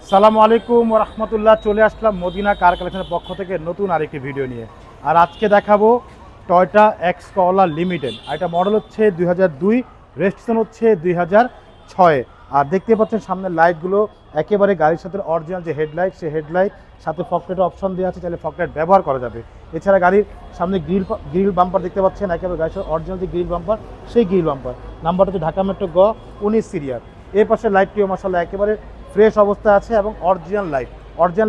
সালামু আলাইকুম রহমতুল্লাহ। চলে আসলাম মদিনা কার কালেকশনের পক্ষ থেকে নতুন আরেকটি ভিডিও নিয়ে। আর আজকে দেখাবো টয়োটা এক্স করলা লিমিটেড। আর এটা মডেল হচ্ছে 2002, রেজিস্ট্রেশন হচ্ছে 2006। আর দেখতে পাচ্ছেন সামনের লাইটগুলো একেবারে গাড়ির সাথে অরিজিনাল যে হেডলাইট, সেই হেডলাইট সাথে ফকলাইটের অপশন দেওয়া আছে, চাইলে ফকলাইট ব্যবহার করা যাবে। এছাড়া গাড়ির সামনে গ্রিল বাম্পার দেখতে পাচ্ছেন, একেবারে গাড়ির সাথে অরিজিনাল যে গ্রিল বাম্পার, সেই গ্রিল বাম্পার নাম্বারটা হচ্ছে ঢাকা মেট্রো গ 19 সিরিয়াল। এর পাশে লাইটটিও মাশাআল্লাহ একেবারে ফ্রেশ অবস্থা আছে এবং অরিজিনাল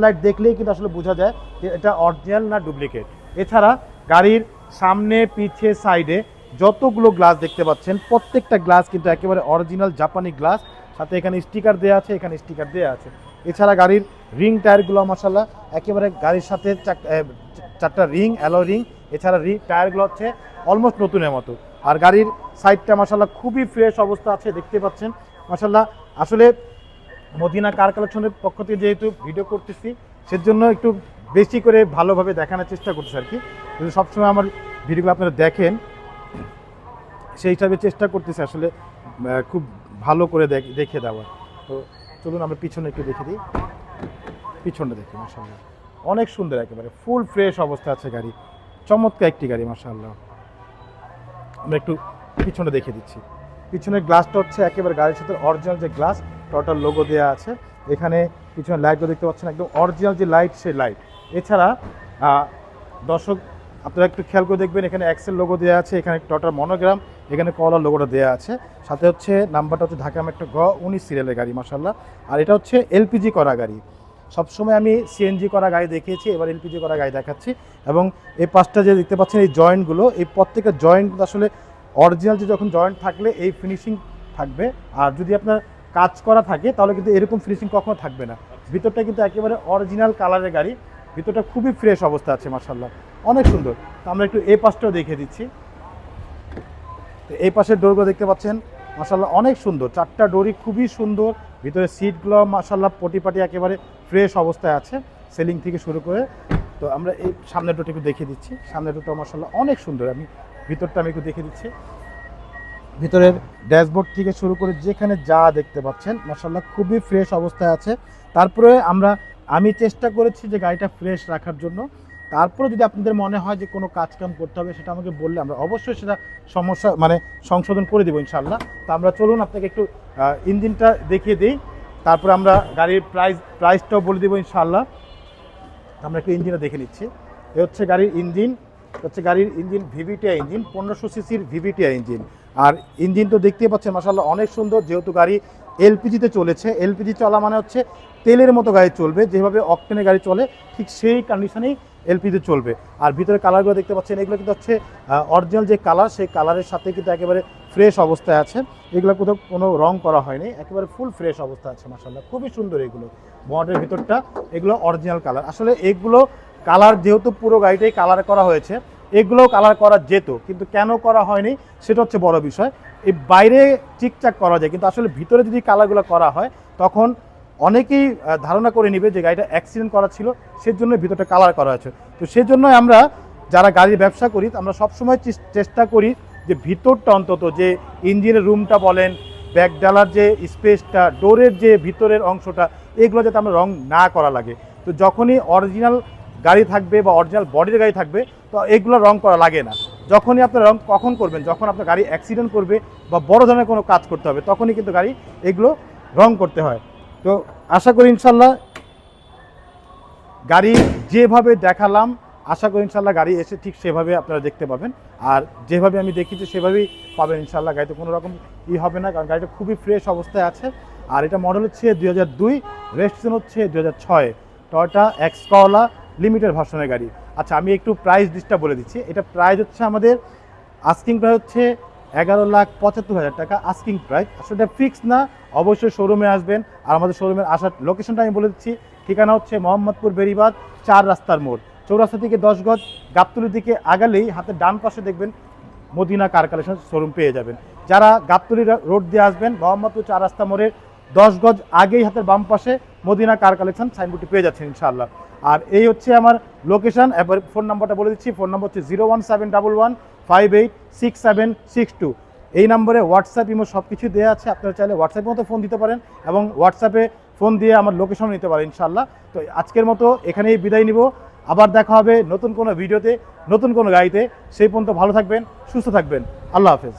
লাইট দেখলেই কিন্তু আসলে বোঝা যায় যে এটা অরিজিনাল না ডুপ্লিকেট। এছাড়া গাড়ির সামনে পিছে সাইডে যতগুলো গ্লাস দেখতে পাচ্ছেন প্রত্যেকটা গ্লাস কিন্তু একেবারে অরিজিনাল জাপানি গ্লাস, সাথে এখানে স্টিকার দেওয়া আছে, এখানে স্টিকার দেওয়া আছে। এছাড়া গাড়ির রিং টায়ারগুলো মাশাআল্লাহ একেবারে গাড়ির সাথে চারটা রিং, অ্যালো রিং। এছাড়া টায়ারগুলো হচ্ছে অলমোস্ট নতুনের মতো। আর গাড়ির সাইডটা মাশাআল্লাহ খুবই ফ্রেশ অবস্থা আছে, দেখতে পাচ্ছেন মাশাআল্লাহ। আসলে মদিনা কার কালেকশনের পক্ষ থেকে যেহেতু ভিডিও করতেছি, সেজন্য একটু বেশি করে ভালোভাবে দেখানোর চেষ্টা করতেছি আর কি। যদি সবসময় আমার ভিডিওগুলো আপনারা দেখেন, সেই হিসাবে চেষ্টা করতেছি আসলে খুব ভালো করে দেখে দেওয়ার। তো চলুন আমরা পিছনে একটু দেখে দিই। পিছনটা দেখি মাশাআল্লাহ অনেক সুন্দর, একেবারে ফুল ফ্রেশ অবস্থা আছে গাড়ি। চমৎকার একটি গাড়ি মাশাআল্লাহ। আমরা একটু পিছনে দেখে দিচ্ছি। পিছনের গ্লাসটা হচ্ছে একেবারে গাড়ির সাথে অরিজিনাল যে গ্লাস, টোটাল লোগো দেওয়া আছে। এখানে পিছনে লাইটও দেখতে পাচ্ছেন, একদম অরিজিনাল যে লাইট, সেই লাইট। এছাড়া দর্শক আপনারা একটু খেয়াল করে দেখবেন, এখানে এক্সেল লোগো দেওয়া আছে, এখানে টোটাল মনোগ্রাম, এখানে কলার লোগোটা দেওয়া আছে। সাথে হচ্ছে নাম্বারটা হচ্ছে ঢাকা মেট্রো গ 19 সিরিয়ালের গাড়ি মাশাআল্লাহ। আর এটা হচ্ছে এলপিজি করা গাড়ি। সবসময় আমি সিএনজি করা গাড়ি দেখিয়েছি, এবার এলপিজি করা গাড়ি দেখাচ্ছি। এবং এই পাশটা যে দেখতে পাচ্ছেন এই জয়েন্টগুলো, এই প্রত্যেকটা জয়েন্ট আসলে অরিজিনাল যে যখন জয়েন্ট থাকলে এই ফিনিশিং থাকবে, আর যদি আপনার কাজ করা থাকে তাহলে কিন্তু এরকম ফিনিশিং কখনো থাকবে না। ভিতরটা কিন্তু একেবারে অরিজিনাল কালারের গাড়ি, ভিতরটা খুবই ফ্রেশ অবস্থা আছে মাশাআল্লাহ, অনেক সুন্দর। তো আমরা একটু এই পাশটাও দেখিয়ে দিচ্ছি। তো এই পাশের ডোরগুলো দেখতে পাচ্ছেন মাশাআল্লাহ অনেক সুন্দর, চারটা ডোরই খুবই সুন্দর। ভিতরে সিটগুলো মাশাআল্লাহ পটিপাটি একেবারে ফ্রেশ অবস্থায় আছে, সেলিং থেকে শুরু করে। তো আমরা এই সামনের ডোরটা একটু দেখিয়ে দিচ্ছি। সামনের ডোরটা মাশাআল্লাহ অনেক সুন্দর। ভিতরটা আমি একটু দেখিয়ে দিচ্ছি। ভিতরের ড্যাশবোর্ড থেকে শুরু করে যেখানে যা দেখতে পাচ্ছেন মাশাআল্লাহ খুবই ফ্রেশ অবস্থায় আছে। তারপরে আমি চেষ্টা করেছি যে গাড়িটা ফ্রেশ রাখার জন্য। তারপরে যদি আপনাদের মনে হয় যে কোনো কাজকাম করতে হবে, সেটা আমাকে বললে আমরা অবশ্যই সেটা সংশোধন করে দেবো ইনশাআল্লাহ। তো আমরা চলুন আপনাকে একটু ইঞ্জিনটা দেখিয়ে দিই, তারপরে আমরা গাড়ির প্রাইসটাও বলে দেবো ইনশাআল্লাহ। আমরা একটু ইঞ্জিনটা দেখে নিচ্ছি। এ হচ্ছে গাড়ির ইঞ্জিন ভিভিটিআই ইঞ্জিন, 1500 সিসির ভিভিটিআই ইঞ্জিন। আর ইঞ্জিন তো দেখতেই পাচ্ছেন মাশাআল্লাহ অনেক সুন্দর। যেহেতু গাড়ি এলপিজিতে চলেছে, এলপিজি চলা মানে হচ্ছে তেলের মতো গাড়ি চলবে, যেভাবে অকটেনের গাড়ি চলে ঠিক সেই কন্ডিশনেই এলপিজি চলবে। আর ভিতরে কালারগুলো দেখতে পাচ্ছেন, এগুলো কিন্তু হচ্ছে অরিজিনাল যে কালার, সেই কালারের সাথে কিন্তু একেবারে ফ্রেশ অবস্থায় আছে। এগুলো কোথাও কোনো রং করা হয়নি, একেবারে ফুল ফ্রেশ অবস্থা আছে মাশাআল্লাহ, খুবই সুন্দর। এগুলো বডির ভিতরটা এগুলো অরিজিনাল কালার। আসলে এগুলো কালার যেহেতু পুরো গাড়িটাই কালার করা হয়েছে, এগুলোও কালার করা যেত, কিন্তু কেন করা হয়নি সেটা হচ্ছে বড় বিষয়। এই বাইরে ঠিকঠাক করা যায়, কিন্তু আসলে ভিতরে যদি কালারগুলো করা হয় তখন অনেকেই ধারণা করে নেবে যে গাড়িটা অ্যাক্সিডেন্ট করা ছিল, সেজন্য ভিতরটা কালার করা হয়েছে। তো সেজন্যই আমরা যারা গাড়ির ব্যবসা করি, আমরা সবসময় চেষ্টা করি যে ভিতরটা অন্তত, যে ইঞ্জিনের রুমটা বলেন, ব্যাক ডালার যে স্পেসটা, ডোরের যে ভিতরের অংশটা, এগুলো যাতে আমরা রং না করা লাগে। তো যখনই অরিজিনাল গাড়ি থাকবে বা অরিজিনাল বডির গাড়ি থাকবে, তো এগুলো রং করা লাগে না। যখনই আপনার রং কখন করবেন, যখন আপনার গাড়ি অ্যাক্সিডেন্ট করবে বা বড় ধরনের কোনো কাজ করতে হবে, তখনই কিন্তু গাড়ি এগুলো রং করতে হয়। তো আশা করি ইনশাল্লাহ গাড়ি যেভাবে দেখালাম, আশা করি ইনশাল্লাহ গাড়ি এসে ঠিক সেভাবে আপনারা দেখতে পাবেন। আর যেভাবে আমি দেখিয়েছি সেভাবেই পাবেন ইনশাল্লাহ। গাড়িতে কোনো রকম হবে না, কারণ গাড়িটা খুবই ফ্রেশ অবস্থায় আছে। আর এটা মডেল হচ্ছে 2002, রেজিস্ট্রেশন হচ্ছে 2006, টয়োটা এক্স করলা লিমিটেড ভার্সনের গাড়ি। আচ্ছা, আমি একটু প্রাইস লিস্টটা বলে দিচ্ছি। এটা প্রাইস হচ্ছে আমাদের আস্কিং প্রাইস হচ্ছে 11,75,000 টাকা আস্কিং প্রাইস। আসলে এটা ফিক্স না, অবশ্যই শোরুমে আসবেন। আর আমাদের শোরুমের আসার লোকেশনটা আমি বলে দিচ্ছি। ঠিকানা হচ্ছে মোহাম্মদপুর বেরিবাদ 4 রাস্তার মোড়, চৌরাস্তা থেকে 10 গজ গাবতলির দিকে আগালেই হাতের ডান পাশে দেখবেন মদিনা কার কালেকশন শোরুম পেয়ে যাবেন। যারা গাবতলি রোড দিয়ে আসবেন, মোহাম্মদপুর 4 রাস্তা মোড়ের 10 গজ আগেই হাতের বাম পাশে মদিনা কার কালেকশন সাইনবোর্ডটি পেয়ে যাচ্ছেন ইনশাআল্লাহ। আর এই হচ্ছে আমার লোকেশন। এবার ফোন নাম্বারটা বলে দিচ্ছি। ফোন নাম্বার হচ্ছে 01711586762। এই নম্বরে হোয়াটসঅ্যাপ, ইমো সব কিছু দেওয়া আছে। আপনারা চাইলে হোয়াটসঅ্যাপের মতো ফোন দিতে পারেন, এবং হোয়াটসঅ্যাপে ফোন দিয়ে আমার লোকেশন নিতে পারেন ইনশাআল্লাহ। তো আজকের মতো এখানেই বিদায় নিব, আবার দেখা হবে নতুন কোনো ভিডিওতে, নতুন কোনো গাড়িতে। সেই পর্যন্ত ভালো থাকবেন, সুস্থ থাকবেন, আল্লাহ হাফেজ।